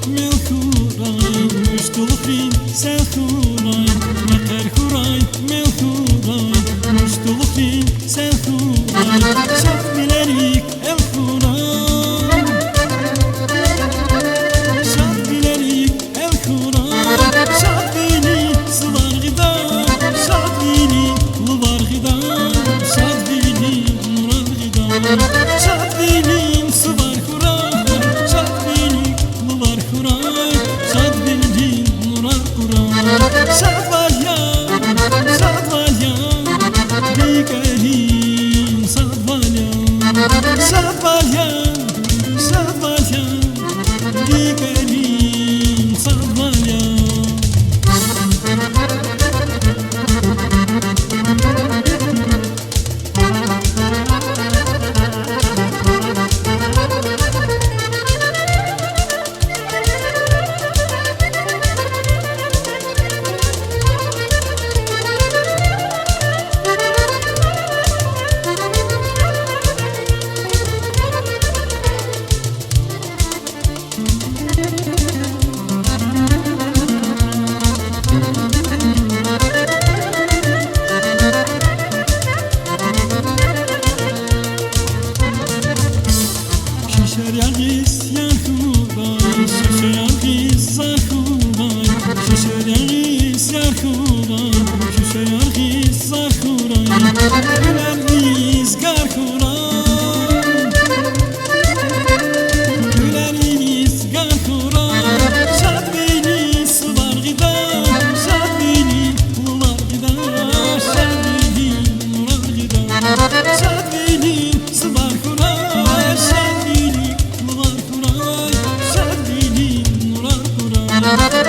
من خوراي مشتغلين سالخوراي مقر خوراي من خوراي مشتغلين سالخوراي شاف بلاريك الخوراي شاف بلاريك الخوراي شاف بيني صدار غدار شاف بيني لبار غدار شاف بيني مراد غدار شاف بيني صدار خوراي شاف بيني لبار خوراي شاف بيني مراد خوراي شاف باليا بكريم شاف باليا شاف باليا بكريم شاف باليا شيشر يغيس يا خوراي شيشر يغيس يا خوراي شيشر يغيس يا خوراي شيشر يغيس يا خوراي güler iyiyiz gar خوراي güler iyiyiz gar خوراي şad beni sular gider şad beni ular gider şad beni ular gider şad beni sular خوراي şad beni ular خوراي şad beni ular خوراي